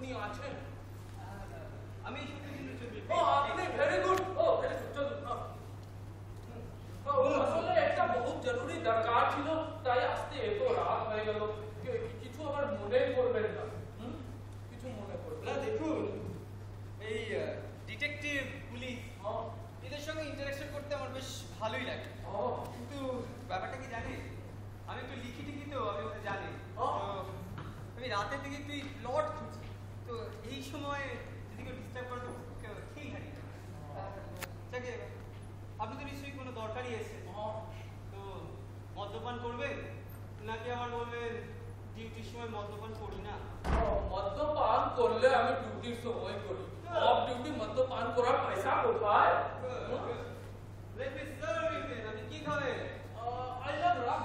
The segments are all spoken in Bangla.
উনি আছেন? আমি আপনি ভেরি গুড। ভেরি গুড, চলুন। আসলে একটা বহুত জরুরি দরকার ছিল, তাই আসতে এত রাত হয়ে গেল। কিছু আবার মনে করবেন না। কিছু মনে করবেন না। দেখুন, এই ডিটেকটিভ, পুলিশ এদের সঙ্গে ইন্টারাকশন করতে আমার বেশ ভালোই লাগে। কিন্তু ব্যাপারটা কি জানেন, আমি একটু লিখি তো আমি ওটা জানি। আমি রাতের দিকে একটু প্লট খুঁজছি, তো এই সময় যদি কেউ ডিস্টার্ব করে তো খেয়ে হারিয়ে যাকে। আপনি তো নিশ্চয়ই কোনো দরকারই এসেছেন, তো মদ্যপান করবেন নাকি আবার বলবেন ডিউটির সময় মদ্যপান করি না? মদ্যপান করলে আমি ডিউটির সময় করি। অফ ডিউটি মদ্যপান করার পয়সা কোথায়? আপনি কি খাবেন? I love rum.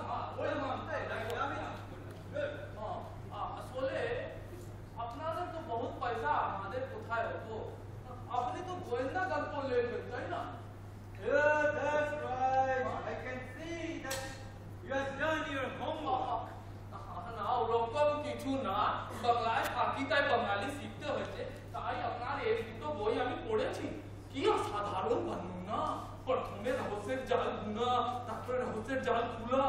আসলে আপনাদের তো বহুত পয়সা, আমাদের কোথায় হতো? আপনি তো গোয়েন্দা গল্প লেখেন, তাই না? Yeah, that's right. I can see that you have done your homework. না, ওরকম কিছু না। বাংলায় থাকি তাই বাঙালি শিখতে হয়েছে, তাই আপনার এই দুটো বই আমি পড়েছি। কি অসাধারণ বর্ণনা! প্রথমে রহস্যের জাল বুনা, তারপরে রহস্যের জাল খুলা।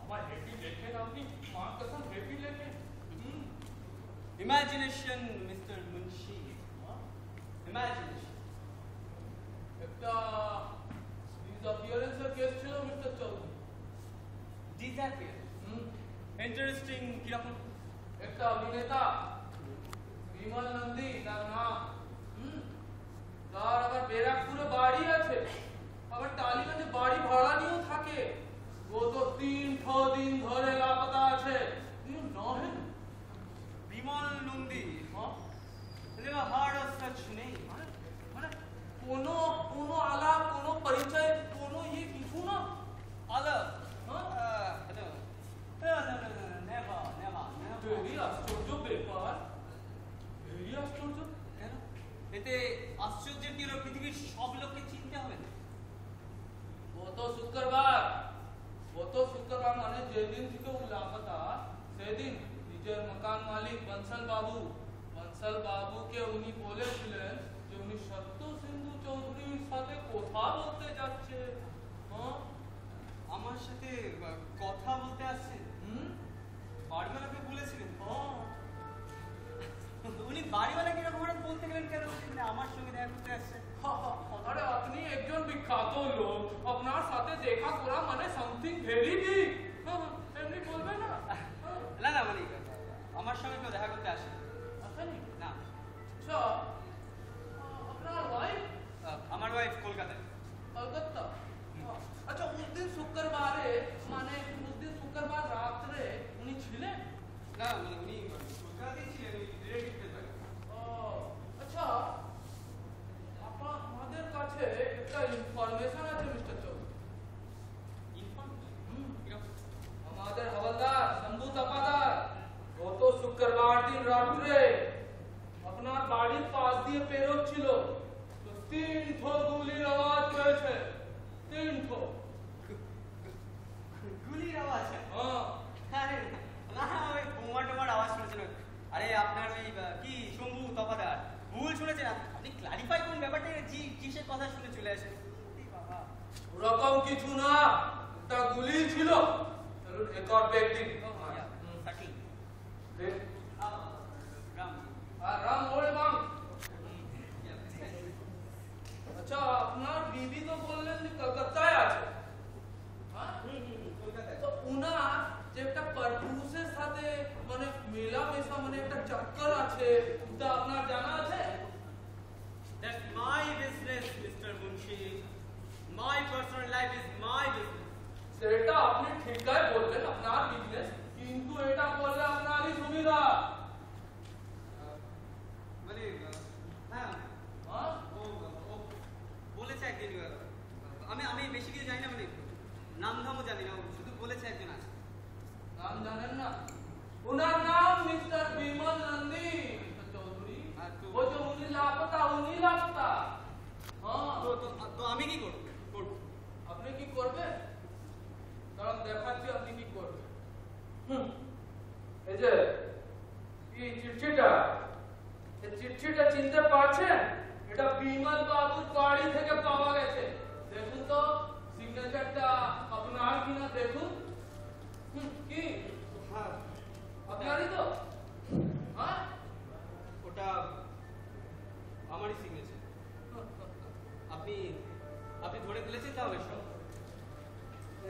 আমার হেভি লেখেন আপনি, মার কসম হেভি লেখেন। Imagination, Mr. Munshi. Imagination. একটা ডিসঅ্যাপিয়ারেন্সের কেস ছিল মিস্টার চৌধুরী। Disappearance. ইন্টারেস্টিং। কিরকম? একটা অভিনেতা বিমল নন্দী তার নাম, তার আবার ব্যারাকপুরে বাড়ি আছে, আবার টালিগঞ্জে বাড়ি ভাড়া নিয়েও থাকে। ও তো 3 দিন ধরে লাপতা আছে। Bimal Nandi? Never heard of such name. মানে কোনো আলাপ, কোনো পরিচয়, কোনো কিছু না? আলাপ? ভেরি আশ্চর্য ব্যাপার, ভেরি আশ্চর্য। কেন? এতে আশ্চর্যের কি হলো? পৃথিবীর সব লোককে চিনতে হবে না? গত শুক্রবার মানে যেদিন থেকে ও লাপতা, সেদিন নিজের মকান মালিক বনসল বাবুকে উনি বলেছিলেন যে উনি সত্য সিন্ধু চৌধুরীর সাথে কথা বলতে যাচ্ছে। আমার সাথে কথা বলতে আসছে? বাড়িওয়ালাকে বলেছিলেন? উনি বাড়িওয়ালাকে এরকম হঠাৎ বলতে গেলেন কেন? আমার সঙ্গে দেখা করতে আসছে? আরে আপনি একজন বিখ্যাত লোক, আপনার সাথে দেখা করা মানে সামথিং ভেরি বিগ। এমনি বলবে না? না মানে আমার সঙ্গে কেউ দেখা করতে আসে আসেনি না। আচ্ছা, আপনার ওয়াইফ? আমার ওয়াইফ কলকাতায়। কলকাতা? আচ্ছা, উস দিন শুক্রবার রাত্রে উনি ছিলেন? না মানে উনি কলকাতাতেই ছিলেন, রিলেটিভদের বাড়ি। আচ্ছা, আমাদের কাছে একটা ইনফরমেশন আছে মিস্টার চৌধুরী। আমাদের হওয়ালদার শম্ভু তাপাদার গত শুক্রবার দিন রাত্রে আপনার বাড়ির পাশ দিয়ে পেরোচ্ছিল, তো 3 গুলির আওয়াজ পেয়েছে। 3 গুলির আওয়াজ? আরে না, ওই বোমার আওয়াজ শুনেছেন। আরে আপনার ওই কি শম্ভু তপাদার ভুল শুনেছেন। আপনি ক্লারিফাই করুন ব্যাপারটা, কিসের কথা শুনে চলে আসেন। ওরকম কিছু না, একটা গুলি ছিল। রেকর্ড ব্যক্তি রাম ওরে বাং। আচ্ছা, আপনার বিবি তো বললেন যে কলকাতায় আছে। তো উনার যে একটা পারপুরুষের সাথে মানে মেলামেশা, মানে একটা চক্কর আছে, তা আপনার জানা আছে? That's my business, Mr. Munshi. My personal life is my business. সেটা আপনি ঠিকই বলবেন, আপনার বিজনেস, কিন্তু এটা বললে আপনারই সুবিধা। মানে হ্যাঁ, ও বলেছে একদিন। আমি বেশি কিছু জানি না, মানে নাম ধামও জানি না, শুধু বলেছে একজন আছে। নাম জানেন না? উনার নাম মিস্টার বিমল নন্দী চৌধুরী। ও যে উনি লাপতা। তো আমি কি করব? আপনি কি করবেন? কারণ দেখাচ্ছি আপনি কি করবেন। এই যে এই চিঠিটা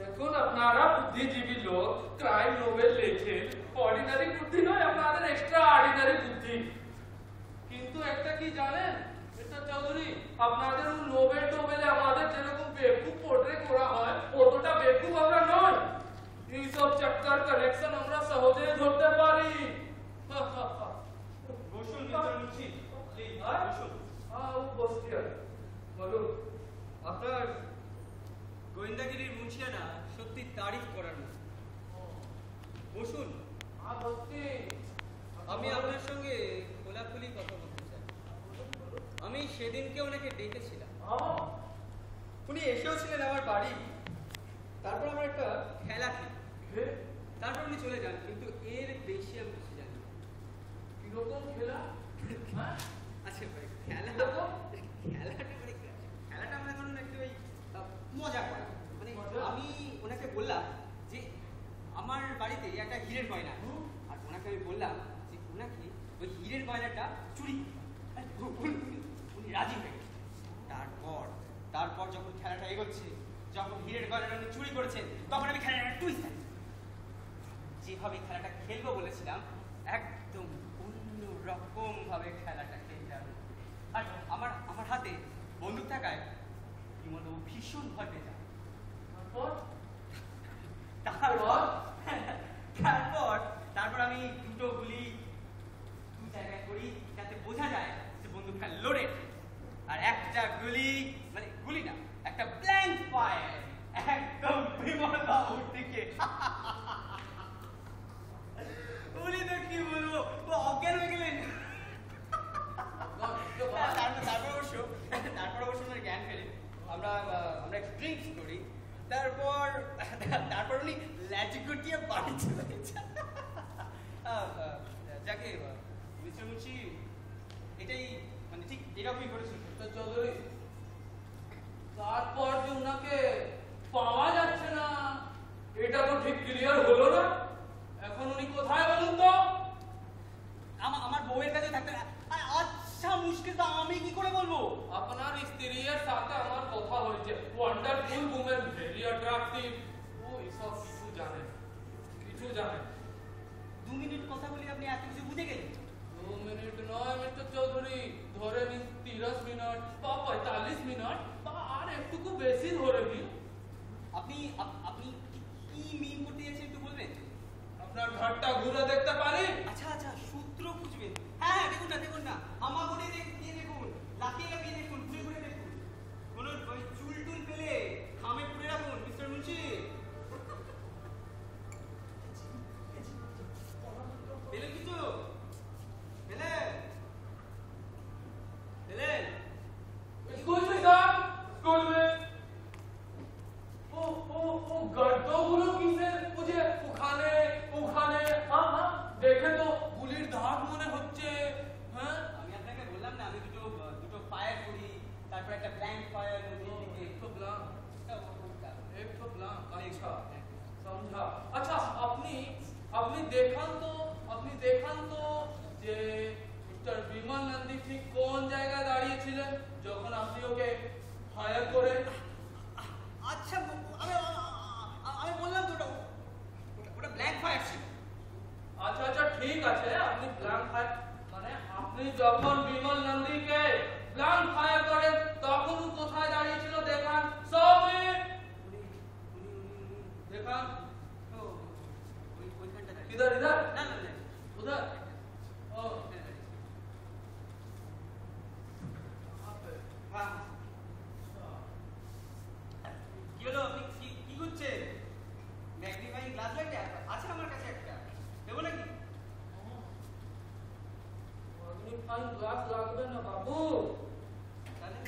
এখন আপনারা বুদ্ধিজীবী লোক ক্রাইম নোবেল লেখেন, অর্ডিনারি বুদ্ধি নয়, আপনাদের এক্সট্রা অর্ডিনারি বুদ্ধি। কিন্তু একটা কি জানেন মিস্টার চৌধুরী, আপনাদের নোবেল টোবেলে আমাদের যেরকম বেকুব পোর্ট্রেট করা হয় অতটা বেকুব আমরা নয়। এইসব চক্কর কালেকশন আমরা সহজে ধরতে পারি। বসুন মিস্টার মুন্সি, প্লিজ বসুন। ও বসছি আর বলুন। আপনার গোয়েন্দাগিরির মুন্সিয়ানা সত্যি তারিফ করার মতো। বসুন। বসছি। আমি আপনার সঙ্গে খোলাখুলি কথা বলতে চাই। আমি সেদিনকে ওনাকে ডেকেছিলাম, উনি এসেও ছিলেন আমার বাড়ি। তারপর আমার একটা খেলা খেলি, তারপর উনি চলে যান। কিন্তু এর বেশি আমি কিছু জানি না। কিরকম খেলা? আচ্ছা ভাই, খেলাটা আমরা ধরুন একটু ওই মজা করা। মানে আমি ওনাকে বললাম যে আমার বাড়িতে একটা হীরের গয়না আছে। আর ওনাকে আমি বললাম যে ওনাকে ওই হীরের গয়নাটা চুরি করতে। উনি রাজি হয়ে গেলেন। তারপর যখন খেলাটা এগোচ্ছে, যখন হীরের গয়নাটা উনি চুরি করেছেন, তখন আমি খেলাটা টুইস্ট যেভাবে খেলাটা খেলবো বলেছিলাম, একদম অন্য রকম ভাবে খেলাটা খেললাম। আর আমার হাতে বন্দুক থাকায় বিমল ভীষণ ভয় পেয়ে যায়। তারপর আমি দুটো গুলি দু জায়গায় করি যাতে বোঝা যায় যে বন্দুকটা লোডেড। আর একটা গুলি, মানে গুলি না, একটা ব্ল্যাঙ্ক ফায়ার একদম বিমল বাবুর দিকে। উনি তো কি বলবো, অজ্ঞান হয়ে গেলেন। তারপর অবশ্য ওনার জ্ঞান ফেরে। আমরা একটু ড্রিঙ্কস করি। তারপর উনি ল্যাচি গুটিয়ে বাড়ি চলে যান। যাকে মিস্টার মুন্সি, এটাই মানে ঠিক এরকমই করেছিল। মিস্টার চৌধুরী, তারপর যে উনাকে পাওয়া যাচ্ছে না, এটা তো ঠিক ক্লিয়ার হলো না। এখন উনি কোথায় বলুন তো? আমার বউয়ের কাছে থাকতে। আচ্ছা মুশকিল তো আমি কি করে বলবো? আপনার স্ত্রীর সাথে আমার কথা হয়েছে, ওয়ান্ডারফুল উমেন, ভেরি অ্যাট্রাক্টিভ। ও এসব কিছু জানে। 2 মিনিট কথা বলি আপনি এত কিছু বুঝে গেলেন? 2 মিনিট নয় মিস্টার চৌধুরী, ধরে নিন 30 মিনিট বা 45 মিনিট বা আর একটুকু বেশি ধরে নিন। আপনি কি মিন করতে যাচ্ছেন একটু বলবেন? আপনার ঘরটা ঘুরে দেখতে পারি? আচ্ছা সূত্র খুঁজবেন। হ্যাঁ দেখুন না আমার মনে দিয়ে দেখুন, লাকিয়ে দেখুন, ঘুরে দেখুন। কোন ওই চুল টুল পেলে খামে পুড়ে রাখুন মিস্টার মুন্সি। পেলেন কিছু? পেলেন? Excuse me, sir. Excuse me. ও গর্তগুলো কিসের? মুঝে ওখানে হ্যাঁ দেখে তো গুলির দাগ মনে হচ্ছে। হ্যাঁ, আমি আপনাকে বললাম না, আমি দুটো ফায়ার করি, তারপর একটা ব্ল্যাঙ্ক ফায়ার নদীর দিকে। एक तो ब्लैंक। अच्छा समझा। अच्छा, আপনি দেখান তো যে মিস্টার বিমল নন্দী ঠিক কোন জায়গায় দাঁড়িয়ে ছিলেন যখন আপনি ওকে ফায়ার করেন? আচ্ছা আমি বললাম তো ওটা ব্ল্যাঙ্ক ফায়ার ছিল। আচ্ছা ঠিক আছে, আপনি ব্ল্যাঙ্ক ফায়ার মানে আপনি যখন বিমল নন্দীকে ব্ল্যাঙ্ক ফায়ার করেন তখন ও কোথায় দাঁড়িয়ে ছিল দেখান। সৌমিক দেখান। ওইখানটা इधर না उधर। ओ কি হলো, আপনি কি করছেন? ম্যাগনিফাইং গ্লাস লাইট আছে আমার কাছে একটা, দেবো নাকি? ম্যাগনিফাইং গ্লাস লাগবে না বাবু। তাহলে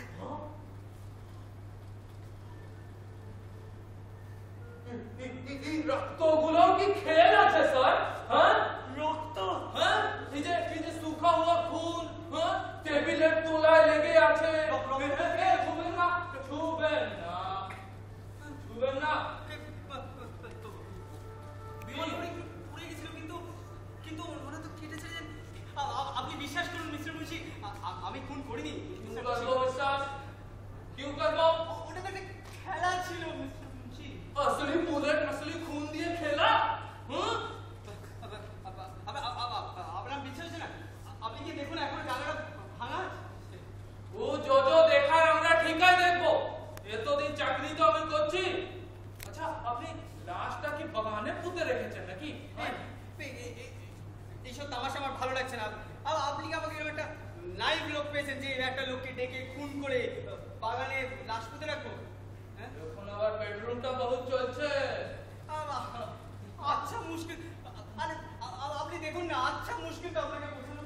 রক্তগুলো কি খেয়ে আছে স্যার? হ্যাঁ, রক্ত? হ্যাঁ, এই যে শুকা হওয়া খুন, হ্যাঁ, টেবিলের তলায় লেগে আছে। ছুবেন না। বিমান পুড়ে গেছিল, কিন্তু ওরা তো কেটেছে। আপনি বিশ্বাস করুন মিস্টার মুন্সি, আমি খুন করিনি। বিশ্বাস কিউ করবো? ওটা তো একটা খেলা ছিল মিস্টার মুন্সি। असली ভালো লাগছে না। আপনি কি আমাকে এরকম একটা লাইভ লোক পেয়েছেন যে একটা লোককে ডেকে খুন করে বাগানে লাশ পুঁতে রাখবো? হ্যাঁ, এখন আবার বেডরুমটা বহুত চলছে। আচ্ছা মুশকিল, আরে আপনি দেখুন না, আচ্ছা মুশকিলটা আপনাকে বোঝানো।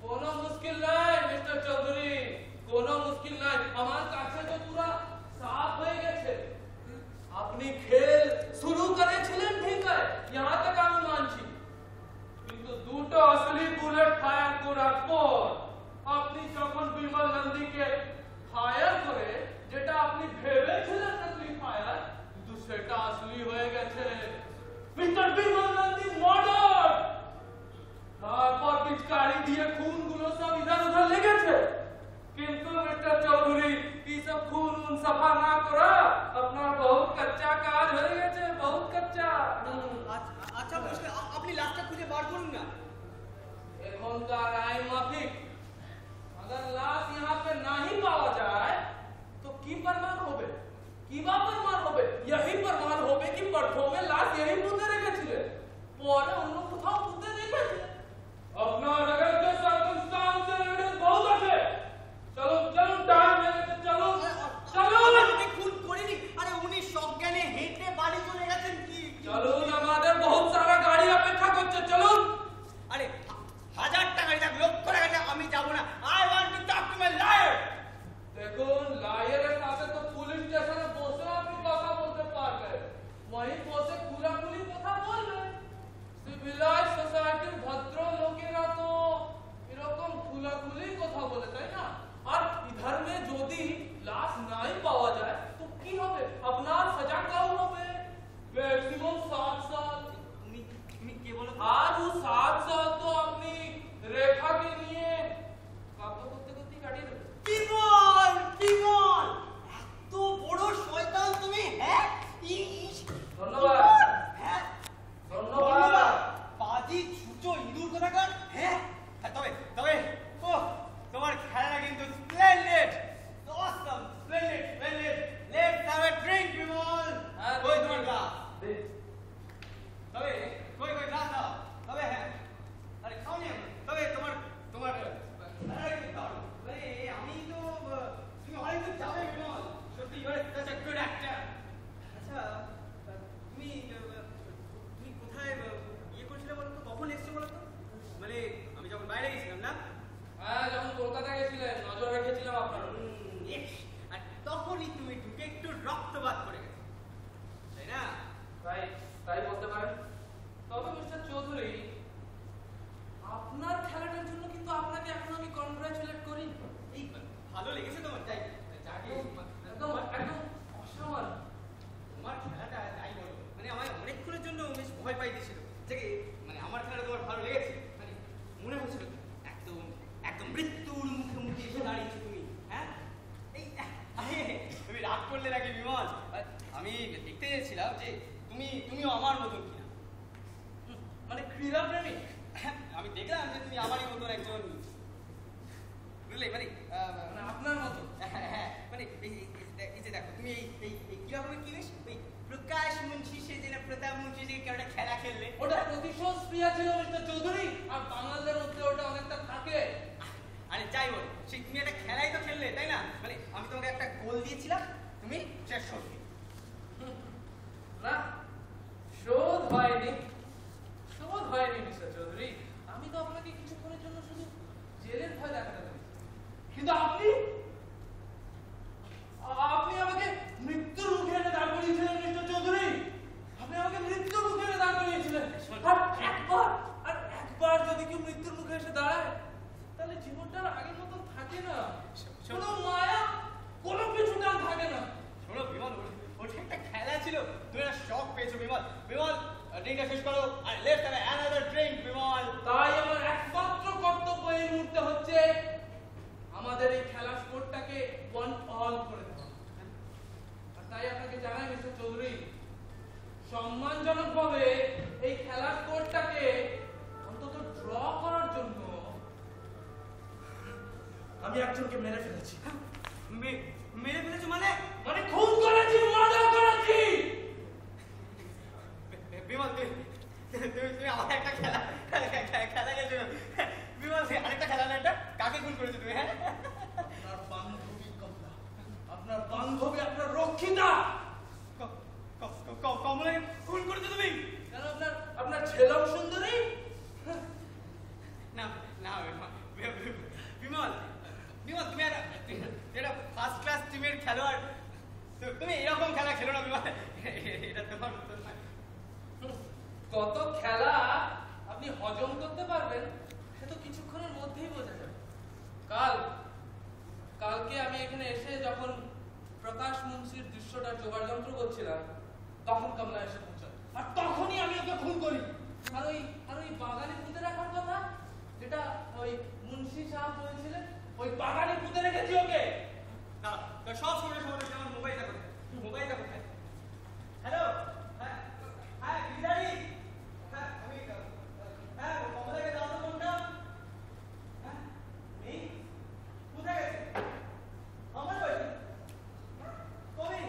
কোনো মুশকিল নাই মিস্টার চৌধুরী, কোনো মুশকিল নাই। আমার কাছে তো পুরা সাফ হয়ে গেছে। আপনি খেল শুরু করেছিলেন ঠিক আছে, यहाँ तक আমি মানছি, কিন্তু দুটো আসলি বুলেট ফায়ার করার পর আপনি যখন বিমল নন্দীকে ফায়ার করে যেটা আপনি ভেবেছিলেন নকলি ফায়ার, কিন্তু সেটা আসলি হয়ে গেছে। মিস্টার বিমল নন্দী মর্ডার। তারপর পিচকারি দিয়ে খুনগুলো সব ইধার উধার লেগেছে, কিন্তু মিস্টার চৌধুরী এই সব খুন সাফা না করা আপনার বহুত কচ্চা কাজ হয়ে গেছে, বহুত কচ্চা। আচ্ছা মুশকিল, আপনি লাশটা খুঁজে বার করুন না। এখনকার আইন মাফিক अगर लाश यहाँ पे नहीं पावा जाए तो की प्रमाण होबे, কিবা প্রমাণ হবে? यही प्रमाण होबे कि प्रथमे लाश यही পুঁতে রেখেছিল, পরে অন্য কোথাও পুঁতে রেখেছে। আপনার अगर के सर्कमस्टेंस एविडेंस बहुत আছে। চলো চলো টাইম লেগেছে, চলো চলো। আপনি খুন করেনি? আরে উনি সজ্ঞানে হেঁটে বাড়ি চলে গেছেন। কি চলুন, আমাদের বহুত সারা গাড়ি অপেক্ষা করছে, চলুন। আরে 1000 টাকা দিতে, লক্ষ টাকা দিতে আমি যাব না। I want to talk to my liar. দেখুন, লায়ারের সাথে তো পুলিশ স্টেশনে বসে আপনি কথা বলতে পারবেন, वहीं বসে খোলাখুলি কথা বলবেন। সিভিলাইজ সোসাইটির ভদ্র লোকেরা তো এরকম খোলাখুলি কথা বলে, তাই না? আর ইধার মে যদি লাশ নাই পাওয়া যায় তো কি হবে? আপনার সাজা কম হবে, ম্যাক্সিমাম 7 সাল। তুমি কে বলো? আর ও 7 সাল তো আপনি রেখাকে নিয়ে কাপড় করতে করতে কাটিয়ে দেবেন। বিমল, বিমল, এত বড় শয়তান তুমি! হ্যাঁ, ধন্যবাদ। হ্যাঁ, ধন্যবাদ। পাজি ছুচো ইঁদুর কোথাকার। হ্যাঁ, তবে তবে ও তোমার খেলা কিন্তু splendid, awesome, splendid, splendid. Let's have a drink Bimal. হ্যাঁ, কই তোমার গ্লাস? দে। তবে কই কই গ্লাস দাও। তবে হ্যাঁ, আরে খাও নি এখন। তবে তোমার তোমার আরে দাঁড়াও। আরে আমি তো তুমি অনেক দূর যাবে বিমল। সত্যি you are such a good actor. আচ্ছা, তুমি তুমি কোথায় ইয়ে করছিলে বলো তো? কখন এসছো বলো তো? মানে আমি যখন বাইরে গেছিলাম না? হ্যাঁ, যখন কলকাতা গেছিলেন নজর রেখেছিলাম আপনার। ইয়েস, আর তখনই তুমি ঢুকে একটু রক্তপাত করে গেছো, তাই না? তাই তাই বলতে পারেন। তবে মিস্টার চৌধুরী, আপনার খেলাটার জন্য কিন্তু আপনাকে এখন আমি কনগ্রাচুলেট করি। এই ভালো লেগেছে তোমার? তাই যাকে একদম একদম অসামান্য। তোমার খেলাটা যাই বলো, মানে আমার অনেকক্ষণের জন্য বেশ ভয় পাই দিয়েছিল যে মানে আমার খেলাটা তোমার ভালো লেগেছে। মানে মনে হচ্ছিল একদম একদম মৃত্যুর মুখে এসে দাঁড়িয়েছো তুমি। হ্যাঁ, এই তুমি রাগ করলে নাকি বিমল? আমি দেখতে চেয়েছিলাম যে তুমিও আমার মতন কিনা। মানে ক্রীড়া প্রেমী। আমি দেখলাম যে তুমি আমারই মতন একজন, বুঝলে? মানে মানে আপনার মতো। হ্যাঁ, মানে এই যে দেখো তুমি এই কিরকম কি বেশ ওই প্রকাশ মুন্সি সেজে না প্রতাপ মুন্সি যে কেউ একটা খেলা খেললে, ওটা প্রতিশোধ প্রিয়া ছিল মিস্টার চৌধুরী, আর বাঙালদের মধ্যে ওটা অনেকটা থাকে। আরে যাই বল, সেই তুমি একটা খেলাই তো খেললে, তাই না? মানে আমি তোমাকে একটা গোল দিয়েছিলাম, তুমি 400 না, শোধ হয়নি, শোধ হয়নি মিস্টার চৌধুরী। আমি তো আপনাকে কিছুক্ষণের জন্য শুধু জেলের ভয় দেখাতে পারি, কিন্তু আপনি আমাকে মৃত্যুর মুখে এনে দাঁড় করিয়েছিলেন মিস্টার চৌধুরী। আপনি আমাকে মৃত্যুর মুখে এনে দাঁড় করিয়েছিলেন। আর একবার যদি কেউ মৃত্যুর মুখে এসে দাঁড়ায়, তাহলে জীবনটা আগের মতো থাকে না, কোনো মায়া, কোনো কিছু দাম থাকে না। শোনো বিমল, ওটা একটা খেলা ছিল, তুমি একটা শখ পেয়েছো বিমল। বিমল, ড্রিঙ্কটা শেষ করো আর let's have another drink Bimal. তাই আমার একমাত্র কর্তব্য এই মুহূর্তে হচ্ছে আমাদের এই খেলা স্কোরটাকে 1-all করে দেওয়া। আর তাই আপনাকে জানাই মিস্টার চৌধুরী, সম্মানজনকভাবে এই খেলা স্কোরটাকে অন্তত ড্র করার জন্য আমি একজনকে মেরে ফেলেছি। মেরে ফেলেছো মানে? মানে খুন করেছি, মার্ডার করেছি। বিমল, তুমি আমার একটা খেলা খেলা গেছো। কত খেলা আপনি হজম করতে পারবেন সে তো কিছুক্ষণের মধ্যেই বোঝা যাবে। কালকে আমি এখানে এসে যখন প্রকাশ মুন্সির দৃশ্যটা জোগাড় যন্ত্র করছিলাম তখন কমলা এসে পৌঁছায় আর তখনই আমি ওকে খুন করি। আর ওই বাগানে পুঁতে রাখার কথা যেটা ওই মুন্সি সাহেব বলেছিলেন, ওই বাগানে পুঁতে রেখেছি ওকে। না সব সময় আমার মোবাইলটা কোথায়? হ্যালো, হ্যাঁ হ্যাঁ বিদারি, হ্যাঁ আমি হ্যাঁ কমলাকে দাও তো ফোনটা। হ্যাঁ নেই, কোথায় গেছে? আমার বাড়ি কবে?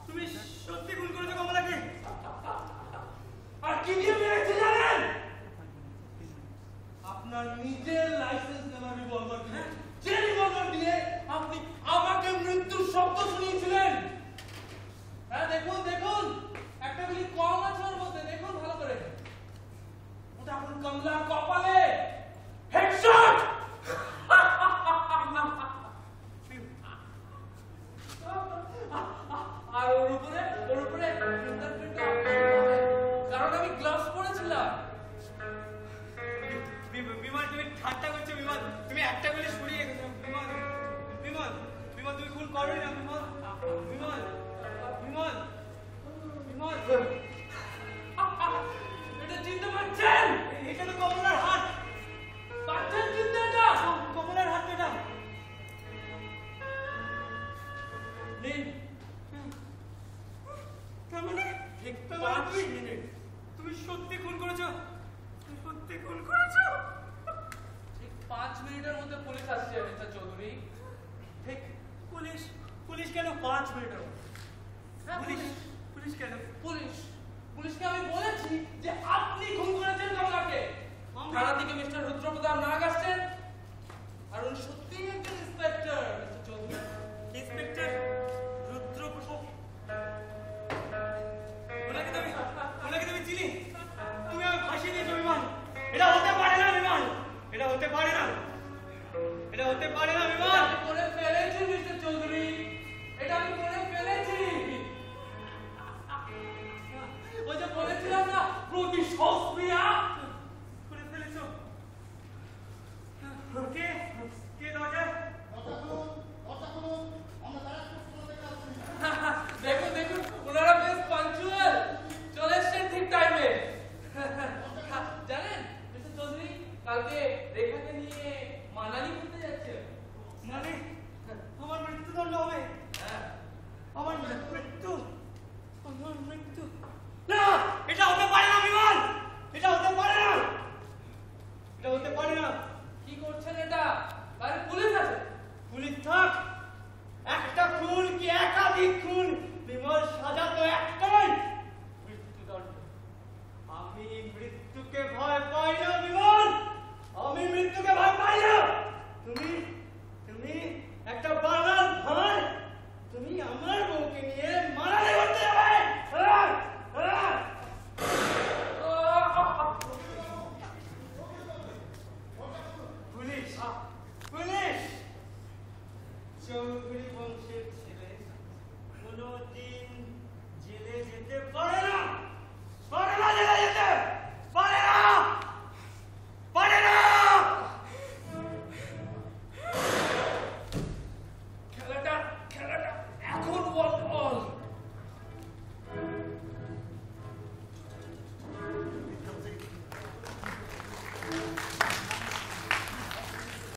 তুমি সত্যি খুন করেছো কমলাকে? আর কি দিয়ে মেরেছে জানেন? আপনার নিজের লাইসেন্স নেওয়া রিভলভার দিয়ে, যে রিভলভার দিয়ে আপনি আমাকে মৃত্যুর শব্দ শুনিয়েছিলেন। হ্যাঁ দেখুন একটা গুলি কম আছে ওর মধ্যে, দেখুন ভালো করে। ওটা এখন কমলার কপালে হেডশট। আর ওর উপরে ফিঙ্গারপ্রিন্ট, কারণ আমি গ্লাভস পরেছিলাম। বিমান তুমি ঠাট্টা করছো বিমান, তুমি একটা গুলি সরিয়ে গেছো বিমান তুমি খুন করোই না বিমান এটা চিনতে পারছেন? এটা তো কমলার হাত। পারছেন চিনতে? এটা কমলার হাত এটা। নিন, তার মানে ঠিক 5 মিনিট। তুমি সত্যি খুন করেছো? ঠিক 5 মিনিটের মধ্যে পুলিশ আসছে মিস্টার চৌধুরী। ঠিক পুলিশ কেন 5 মিনিটের মধ্যে? হ্যাঁ, পুলিশ কেন? পুলিশকে আমি বলেছি যে আপনি খুন করেছেন কমলাকে। থানা থেকে মিস্টার রুদ্রপ্রতাপ নাগ আসছেন,